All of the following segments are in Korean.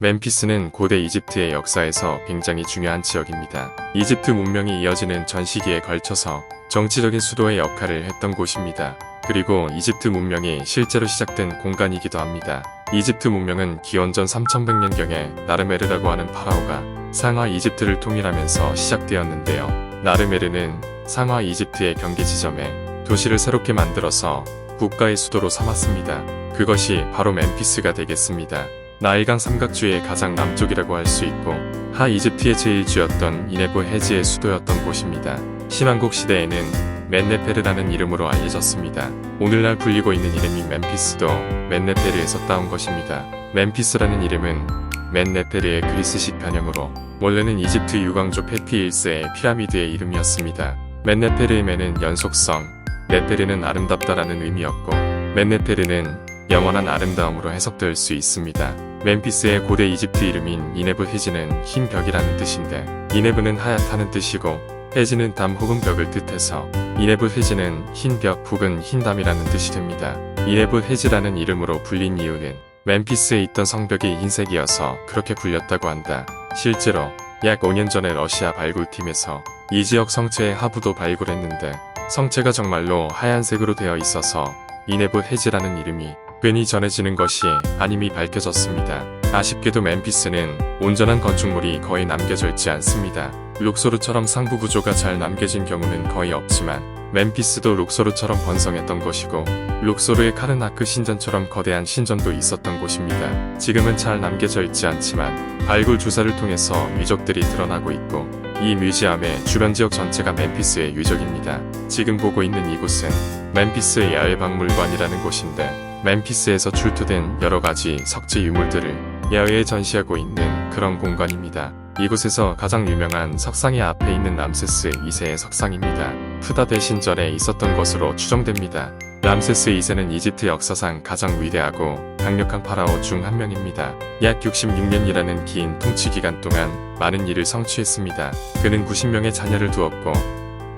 멤피스는 고대 이집트의 역사에서 굉장히 중요한 지역입니다. 이집트 문명이 이어지는 전 시기에 걸쳐서 정치적인 수도의 역할을 했던 곳입니다. 그리고 이집트 문명이 실제로 시작된 공간이기도 합니다. 이집트 문명은 기원전 3100년경에 나르메르라고 하는 파라오가 상하 이집트를 통일하면서 시작되었는데요. 나르메르는 상하 이집트의 경계 지점에 도시를 새롭게 만들어서 국가의 수도로 삼았습니다. 그것이 바로 멤피스가 되겠습니다. 나일강 삼각주의 가장 남쪽이라고 할 수 있고 하 이집트의 제1주였던 이네부 헤지의 수도였던 곳입니다. 신왕국 시대에는 멘네페르라는 이름으로 알려졌습니다. 오늘날 불리고 있는 이름인 멤피스도 멘네페르에서 따온 것입니다. 멤피스라는 이름은 멘네페르의 그리스식 변형으로 원래는 이집트 유광족 페피 1세의 피라미드의 이름이었습니다. 멘네페르의 맨은 연속성, 네페르는 아름답다라는 의미였고 멘네페르는 영원한 아름다움으로 해석될 수 있습니다. 멤피스의 고대 이집트 이름인 이네브 헤지는 흰 벽이라는 뜻인데 이네브는 하얗다는 뜻이고 헤지는 담 혹은 벽을 뜻해서 이네브 헤지는 흰 벽 혹은 흰 담이라는 뜻이 됩니다. 이네브 헤지라는 이름으로 불린 이유는 멤피스에 있던 성벽이 흰색이어서 그렇게 불렸다고 한다. 실제로 약 5년 전에 러시아 발굴팀에서 이 지역 성체의 하부도 발굴했는데 성체가 정말로 하얀색으로 되어 있어서 이네브 헤지라는 이름이 괜히 전해지는 것이 아님이 밝혀졌습니다. 아쉽게도 멤피스는 온전한 건축물이 거의 남겨져 있지 않습니다. 룩소르처럼 상부 구조가 잘 남겨진 경우는 거의 없지만 멤피스도 룩소르처럼 번성했던 곳이고 룩소르의 카르나크 신전처럼 거대한 신전도 있었던 곳입니다. 지금은 잘 남겨져 있지 않지만 발굴 조사를 통해서 유적들이 드러나고 있고 이 뮤지엄의 주변 지역 전체가 멤피스의 유적입니다. 지금 보고 있는 이곳은 멤피스의 야외박물관이라는 곳인데 멤피스에서 출토된 여러가지 석재 유물들을 야외에 전시하고 있는 그런 공간입니다. 이곳에서 가장 유명한 석상의 앞에 있는 람세스 2세의 석상입니다. 푸다 대신전에 있었던 것으로 추정됩니다. 람세스 2세는 이집트 역사상 가장 위대하고 강력한 파라오 중 한 명입니다. 약 66년이라는 긴 통치 기간 동안 많은 일을 성취했습니다. 그는 90명의 자녀를 두었고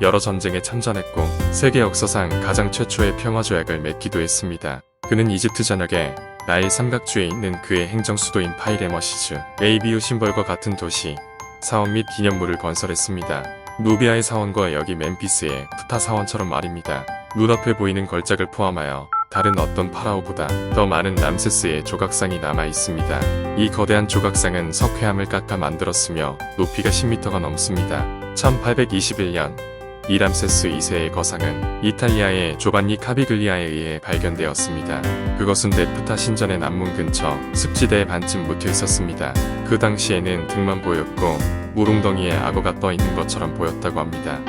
여러 전쟁에 참전했고 세계 역사상 가장 최초의 평화조약을 맺기도 했습니다. 그는 이집트 전역에 나일 삼각주에 있는 그의 행정 수도인 파이레머시즈, 에이비우 심벌과 같은 도시, 사원 및 기념물을 건설했습니다. 누비아의 사원과 여기 멤피스의 푸타 사원처럼 말입니다. 눈앞에 보이는 걸작을 포함하여 다른 어떤 파라오보다 더 많은 람세스의 조각상이 남아 있습니다. 이 거대한 조각상은 석회암을 깎아 만들었으며 높이가 10m가 넘습니다. 1821년 이 람세스 2세의 거상은 이탈리아의 조반니 카비글리아에 의해 발견되었습니다. 그것은 네프타 신전의 남문 근처 습지대에 반쯤 묻혀 있었습니다. 그 당시에는 등만 보였고 물웅덩이에 악어가 떠 있는 것처럼 보였다고 합니다.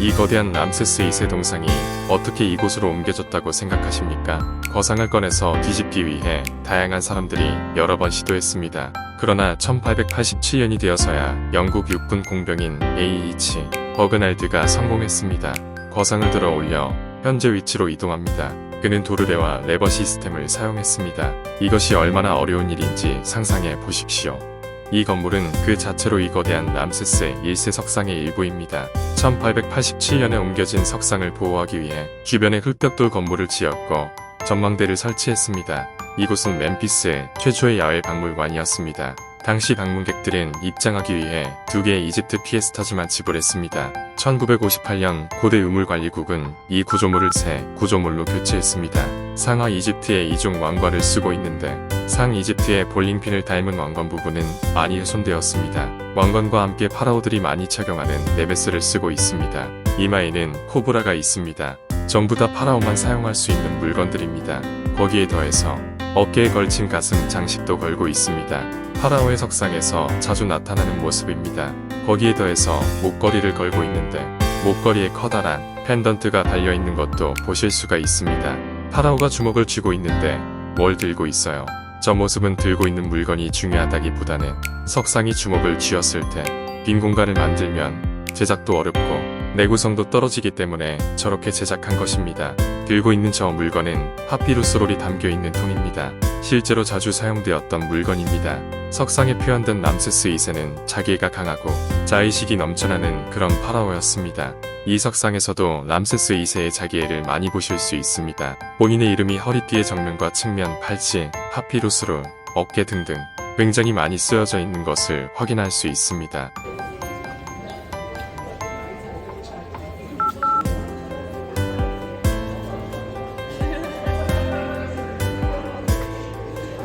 이 거대한 람세스 2세 동상이 어떻게 이곳으로 옮겨졌다고 생각하십니까? 거상을 꺼내서 뒤집기 위해 다양한 사람들이 여러 번 시도했습니다. 그러나 1887년이 되어서야 영국 육군 공병인 A.H. 버그날드가 성공했습니다. 거상을 들어 올려 현재 위치로 이동합니다. 그는 도르래와 레버 시스템을 사용했습니다. 이것이 얼마나 어려운 일인지 상상해 보십시오. 이 건물은 그 자체로 이 거대한 람세스 1세 석상의 일부입니다. 1887년에 옮겨진 석상을 보호하기 위해 주변에 흙벽돌 건물을 지었고 전망대를 설치했습니다. 이곳은 멤피스의 최초의 야외 박물관이었습니다. 당시 방문객들은 입장하기 위해 2개의 이집트 피에스타즈만 지불했습니다. 1958년 고대 유물관리국은 이 구조물을 새 구조물로 교체했습니다. 상하 이집트의 이중 왕관을 쓰고 있는데 상 이집트의 볼링핀을 닮은 왕관 부분은 많이 훼손되었습니다. 왕관과 함께 파라오들이 많이 착용하는 네베스를 쓰고 있습니다. 이마에는 코브라가 있습니다. 전부 다 파라오만 사용할 수 있는 물건들입니다. 거기에 더해서 어깨에 걸친 가슴 장식도 걸고 있습니다. 파라오의 석상에서 자주 나타나는 모습입니다. 거기에 더해서 목걸이를 걸고 있는데 목걸이에 커다란 펜던트가 달려있는 것도 보실 수가 있습니다. 파라오가 주먹을 쥐고 있는데 뭘 들고 있어요? 저 모습은 들고 있는 물건이 중요하다기보다는 석상이 주먹을 쥐었을 때 빈 공간을 만들면 제작도 어렵고 내구성도 떨어지기 때문에 저렇게 제작한 것입니다. 들고 있는 저 물건은 파피루스 롤이 담겨있는 통입니다. 실제로 자주 사용되었던 물건입니다. 석상에 표현된 람세스 2세는 자기애가 강하고 자의식이 넘쳐나는 그런 파라오였습니다. 이 석상에서도 람세스 2세의 자기애를 많이 보실 수 있습니다. 본인의 이름이 허리띠의 정면과 측면, 팔찌, 파피루스 롤, 어깨 등등 굉장히 많이 쓰여져 있는 것을 확인할 수 있습니다.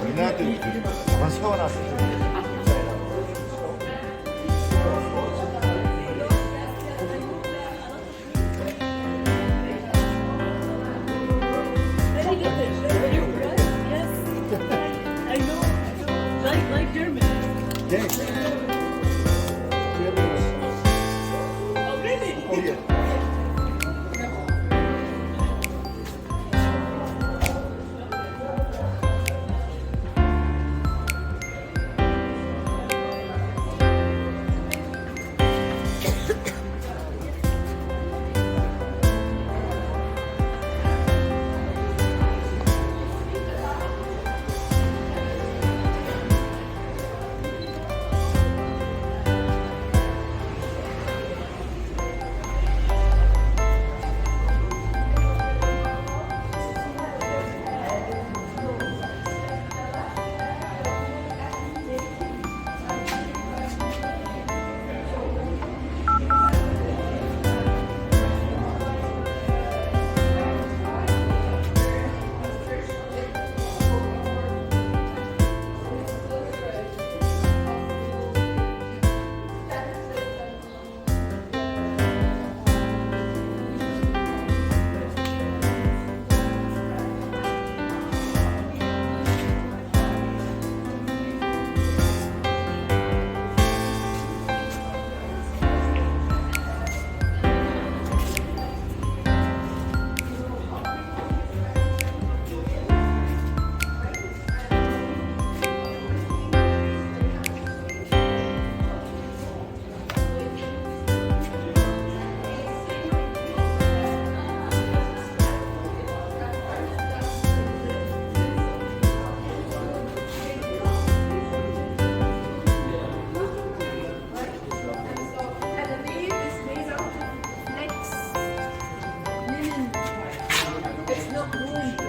우리나라도 가만 세워놨어. I know. Like German. Oh, really?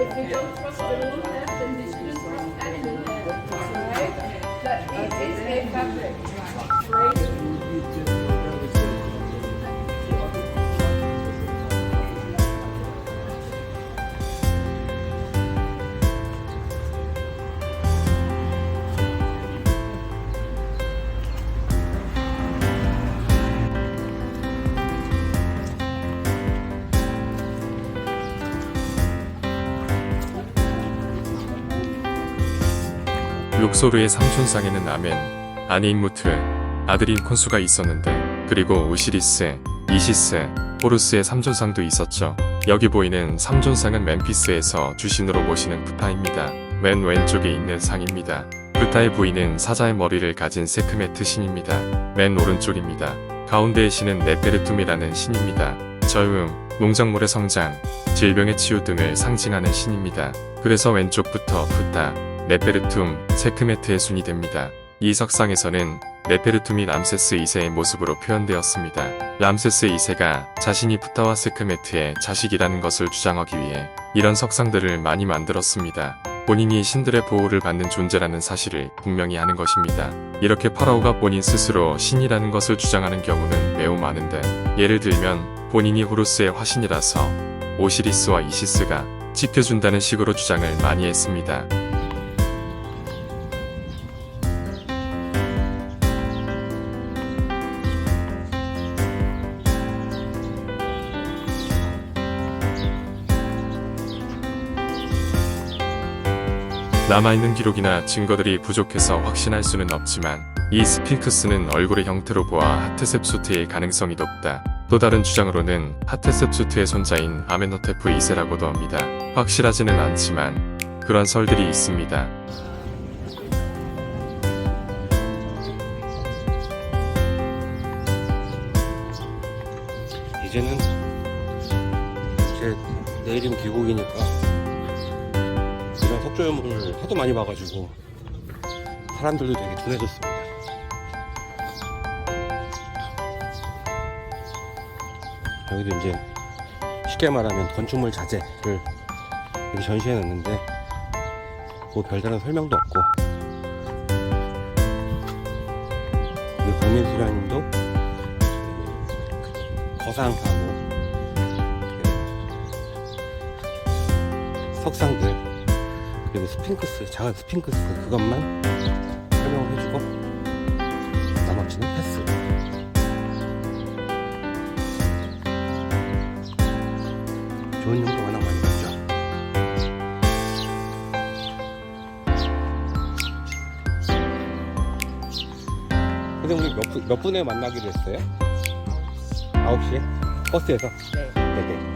If they don't trust the wool left, then they shouldn't trust animal left, right? That it is a fabric, right? 룩소르의 삼촌상에는 아멘, 아내인 무트, 아들인 콘수가 있었는데, 그리고 우시리스, 이시스, 호루스의 삼존상도 있었죠. 여기 보이는 삼존상은 멤피스에서 주신으로 모시는 프타입니다. 맨 왼쪽에 있는 상입니다. 프타의 부인은 사자의 머리를 가진 세크메트 신입니다. 맨 오른쪽입니다. 가운데의 신은 네페르툼이라는 신입니다. 저음, 농작물의 성장, 질병의 치유 등을 상징하는 신입니다. 그래서 왼쪽부터 프타, 네페르툼, 세크메트의 순이 됩니다. 이 석상에서는 네페르툼이 람세스 2세의 모습으로 표현되었습니다. 람세스 2세가 자신이 프타와 세크메트의 자식이라는 것을 주장하기 위해 이런 석상들을 많이 만들었습니다. 본인이 신들의 보호를 받는 존재라는 사실을 분명히 하는 것입니다. 이렇게 파라오가 본인 스스로 신이라는 것을 주장하는 경우는 매우 많은데, 예를 들면 본인이 호루스의 화신이라서 오시리스와 이시스가 지켜준다는 식으로 주장을 많이 했습니다. 남아있는 기록이나 증거들이 부족해서 확신할 수는 없지만 이 스핑크스는 얼굴의 형태로 보아 하테셉수트의 가능성이 높다. 또 다른 주장으로는 하테셉수트의 손자인 아멘호테프 2세라고도 합니다. 확실하지는 않지만 그런 설들이 있습니다. 이제는 이제 내일이면 귀국이니까 이런 석조연물을 하도 많이 봐가지고 사람들도 되게 둔해졌습니다. 여기도 이제 쉽게 말하면 건축물 자재를 이렇게 전시해 놨는데 뭐 별다른 설명도 없고 우리 박민수라님도 거상하고 석상들 그리고 스핑크스 작은 스핑크스 그것만 설명을 해주고 나머지는 패스. 좋은 용도 워낙 많이 봤죠. 근데 우리 몇 분에 만나기로 했어요? 9시에? 버스에서? 네. 네네.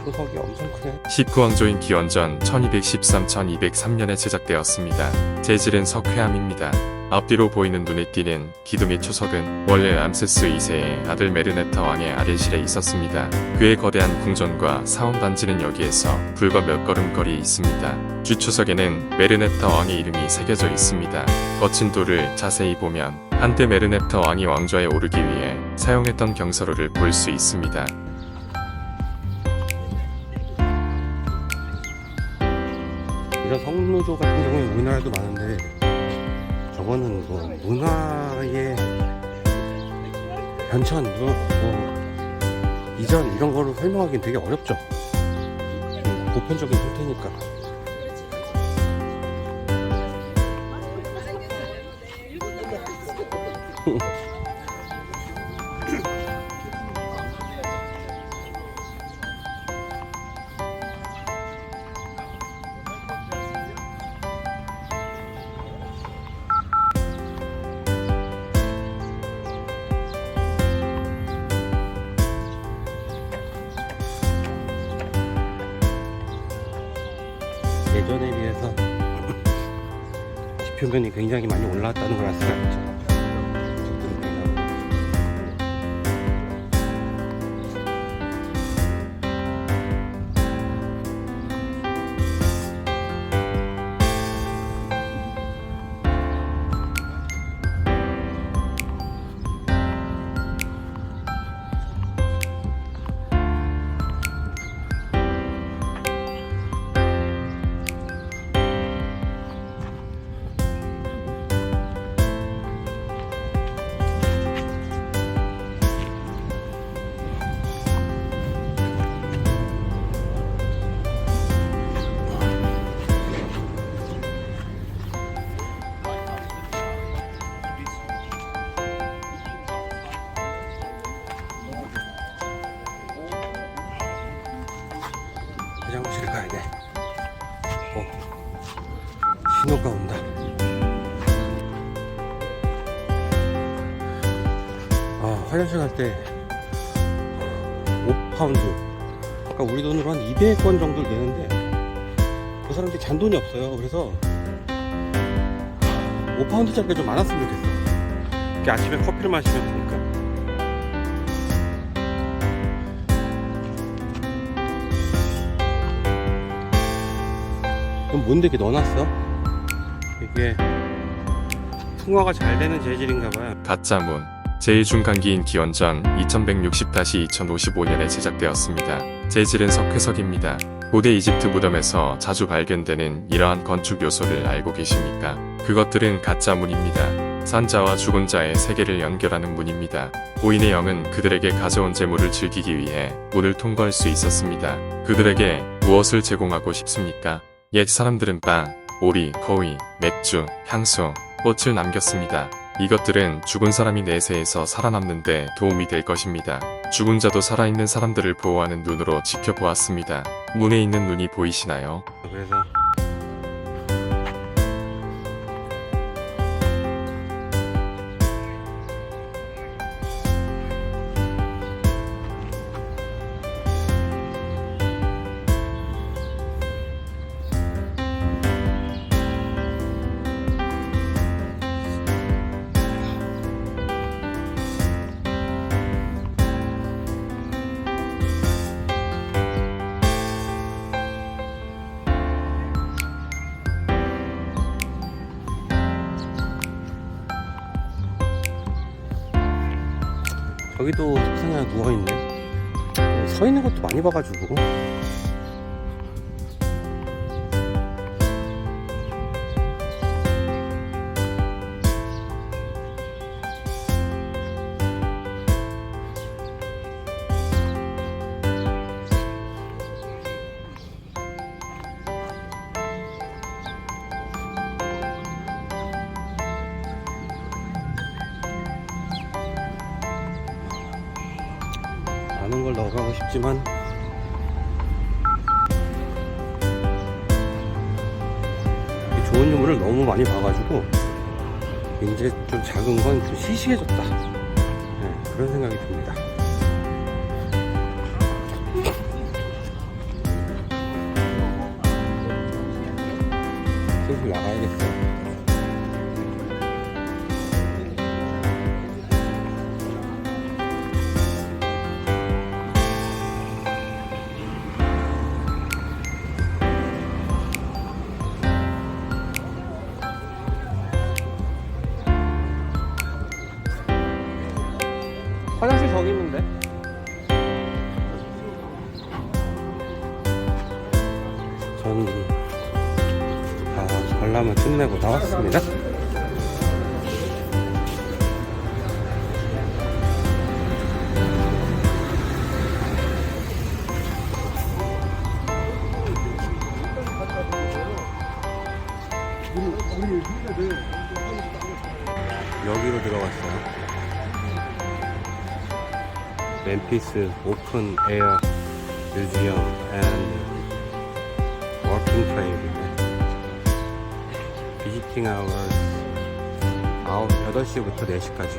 초석이 엄청 크네. 19왕조인 기원전 1213-1203년에 제작되었습니다. 재질은 석회암입니다. 앞뒤로 보이는 눈에 띄는 기둥 및 초석은 원래 람세스 2세의 아들 메르네타 왕의 아래실에 있었습니다. 그의 거대한 궁전과 사원단지는 여기에서 불과 몇 걸음 거리에 있습니다. 주초석에는 메르네타 왕의 이름이 새겨져 있습니다. 거친 돌을 자세히 보면 한때 메르네타 왕이 왕좌에 오르기 위해 사용했던 경서로를 볼 수 있습니다. 이런 성묘조 같은 경우에 우리나라도 많은데 저거는 뭐 문화의 변천, 이전 이런 거를 설명하기는 되게 어렵죠. 보편적인 형태니까. 예전에 비해서 지표면이 굉장히 많이 올라왔다는 걸 알 수가 있죠. 화장실 가야 돼. 신호가 온다. 화장실 갈 때 5파운드. 그러니까 우리 돈으로 한 200원 정도 되는데 그 사람들이 잔돈이 없어요. 그래서 5파운드짜리가 좀 많았으면 좋겠어. 이렇게 아침에 커피를 마시면 되니까. 그럼 뭔데 이렇게 넣어놨어? 이게 풍화가 잘 되는 재질인가봐요. 가짜문 제1중간기인 기원전 2160-2055년에 제작되었습니다. 재질은 석회석입니다. 고대 이집트 무덤에서 자주 발견되는 이러한 건축 요소를 알고 계십니까? 그것들은 가짜문입니다. 산자와 죽은 자의 세계를 연결하는 문입니다. 고인의 영은 그들에게 가져온 재물을 즐기기 위해 문을 통과할 수 있었습니다. 그들에게 무엇을 제공하고 싶습니까? 옛 사람들은 빵, 오리, 거위, 맥주, 향수, 꽃을 남겼습니다. 이것들은 죽은 사람이 내세에서 살아남는 데 도움이 될 것입니다. 죽은 자도 살아있는 사람들을 보호하는 눈으로 지켜보았습니다. 문에 있는 눈이 보이시나요? 그래서 저기도 석상이 하나 누워있네. 서 있는 것도 많이 봐가지고. 많은 걸 넣어가고 싶지만 좋은 유물을 너무 많이 봐가지고 이제 좀 작은 건 좀 시시해졌다. 네, 그런 생각이 듭니다. 슬슬 나가야겠어요. 화장실 저기 있는데? 저는 다 관람을 끝내고 나왔습니다. 여기로 들어갔어요. 멤피스 오픈 에어 뮤지엄 앤 워킹 트레일인데 비지팅 아워스 8시부터 4시까지